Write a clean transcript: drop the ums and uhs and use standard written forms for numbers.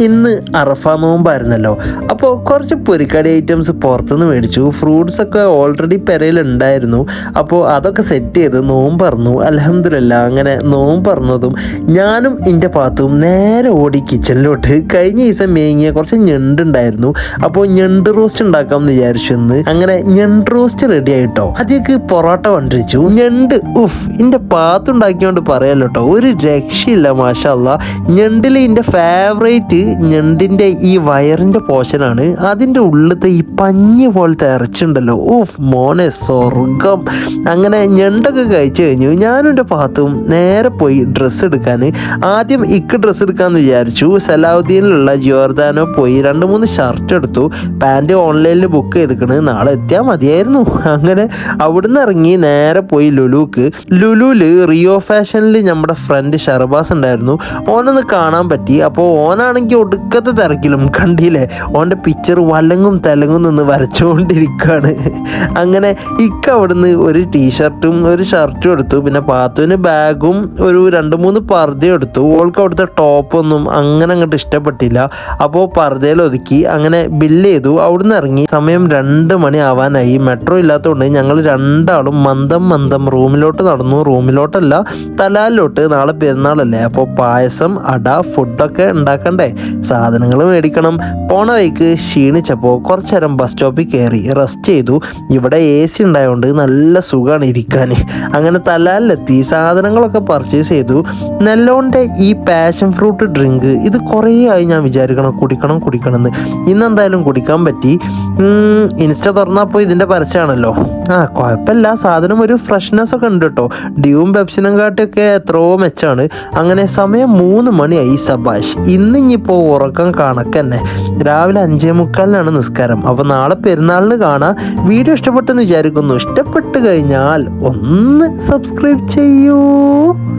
ഇന്ന് അറഫ നോമ്പായിരുന്നല്ലോ. അപ്പോൾ കുറച്ച് പൊരിക്കടി ഐറ്റംസ് പുറത്തുനിന്ന് മേടിച്ചു. ഫ്രൂട്ട്സൊക്കെ ഓൾറെഡി പെരയിലുണ്ടായിരുന്നു. അപ്പോൾ അതൊക്കെ സെറ്റ് ചെയ്ത് നോമ്പറന്നു. അൽഹംദുലില്ലാ, അങ്ങനെ നോമ്പറന്നതും ഞാനും എൻ്റെ പാത്തും നേരെ ഓടി കിച്ചണിലോട്ട്. കഴിഞ്ഞ ദിവസം മേങ്ങിയ കുറച്ച് ഞണ്ടുണ്ടായിരുന്നു. അപ്പോൾ ഞണ്ട് റോസ്റ്റ് ഉണ്ടാക്കാമെന്ന് വിചാരിച്ചു. ഇന്ന് അങ്ങനെ ഞണ്ട് റോസ്റ്റ് റെഡി ആയിട്ടോ. അതിലേക്ക് പൊറോട്ട കൊണ്ടിരിച്ചു. ഞണ്ട് എൻ്റെ പാത്തുണ്ടാക്കിയോണ്ട് പറയാലോ കേട്ടോ, ഒരു രക്ഷയില്ല. മാഷാ അല്ലാ, ഞണ്ടിൽ എൻ്റെ ഫേവറേറ്റ് ഞണ്ടിൻ്റെ ഈ വയറിൻ്റെ പോർഷനാണ്. അതിൻ്റെ ഉള്ളിലത്തെ ഈ പഞ്ഞ് പോലത്തെ ഇറച്ചുണ്ടല്ലോ, മോനെ സ്വർഗം. അങ്ങനെ ഞണ്ടൊക്കെ കഴിച്ചു കഴിഞ്ഞു. ഞാനും എൻ്റെ പാത്തും നേരെ പോയി ഡ്രസ്സ് എടുക്കാൻ. ആദ്യം ഡ്രസ്സ് എടുക്കാമെന്ന് വിചാരിച്ചു. സലാഹുദ്ദീനിലുള്ള ജിയോർദാനോ പോയി 2-3 ഷർട്ട് എടുത്തു. പാൻറ് ഓൺലൈനിൽ ബുക്ക് ചെയ്തിക്കണ്, നാളെ എത്തിയാൽ മതിയായിരുന്നു. അങ്ങനെ അവിടുന്ന് ഇറങ്ങി നേരെ പോയി ലുലുവിൽ റിയോ ഫാഷനിൽ നമ്മുടെ ഫ്രണ്ട് ഷർബാസ് ഉണ്ടായിരുന്നു. ഓനൊന്ന് കാണാൻ പറ്റി. അപ്പോൾ ഓനാണെങ്കിൽ ഒടുക്കത്തെ തിരക്കിലും കണ്ടില്ലേ, ഓൻ്റെ പിക്ചർ വലങ്ങും തെലങ്ങും നിന്ന് വരച്ചുകൊണ്ടിരിക്കുകയാണ്. അങ്ങനെ അവിടുന്ന് ഒരു ടീഷർട്ടും ഒരു ഷർട്ടും എടുത്തു. പിന്നെ പാത്തുവിന് ബാഗും ഒരു 2-3 പർദ്ദയും എടുത്തു. ഓൾക്ക് അവിടുത്തെ ടോപ്പൊന്നും അങ്ങനെ അങ്ങോട്ട് ഇഷ്ടപ്പെട്ടില്ല. അപ്പോൾ പർദ്ദയിൽ ഒതുക്കി അങ്ങനെ ബില്ല് ചെയ്തു. അവിടുന്ന് ഇറങ്ങി. സമയം 2 മണി ആവാനായി. മെട്രോ ഇല്ലാത്തതുകൊണ്ട് ഞങ്ങൾ രണ്ടാളും മന്ദം റൂമിലോട്ട് നടന്നു. റൂമിലോട്ടല്ല, തലാലിലോട്ട്. നാളെ പെരുന്നാളല്ലേ, അപ്പോൾ പായസം, അട, ഫുഡൊക്കെ ഉണ്ടാക്കണ്ടേ, സാധനങ്ങൾ മേടിക്കണം. പോണ വഴിക്ക് ക്ഷീണിച്ചപ്പോൾ കുറച്ച് നേരം ബസ് സ്റ്റോപ്പിൽ കയറി റെസ്റ്റ് ചെയ്തു. ഇവിടെ AC ഉണ്ടായതുകൊണ്ട് നല്ല സുഖമാണ് ഇരിക്കാൻ. അങ്ങനെ തലാലിലെത്തി സാധനങ്ങളൊക്കെ പർച്ചേസ് ചെയ്തു. നെല്ലോൻ്റെ ഈ പാഷൻ ഫ്രൂട്ട് ഡ്രിങ്ക് ഇത് കുറേ ആയി ഞാൻ വിചാരിക്കണം കുടിക്കണം എന്ന്. ഇന്നെന്തായാലും കുടിക്കാൻ പറ്റി. ഇൻസ്റ്റ തുറന്നപ്പോൾ ഇതിൻ്റെ പരസ്യമാണല്ലോ. കുഴപ്പമില്ല, സാധനം ഒരു ഫ്രഷ്നെസ് ഒക്കെ ഉണ്ട് കേട്ടോ. ഡ്യൂവും പെപ്സിനും കാട്ടിയൊക്കെ എത്രയോ മെച്ചാണ്. അങ്ങനെ സമയം 3 മണിയായി. സബാഷ്. ഇന്നിപ്പോൾ ഉറക്കം കണക്കന്നെ. രാവിലെ 5:45 നിസ്കാരം. അപ്പോൾ നാളെ പെരുന്നാളിന് കാണാം. വീഡിയോ ഇഷ്ടപ്പെട്ടെന്ന് വിചാരിക്കുന്നു. ഇഷ്ടപ്പെട്ട് കഴിഞ്ഞാൽ ഒന്ന് സബ്സ്ക്രൈബ് ചെയ്യൂ.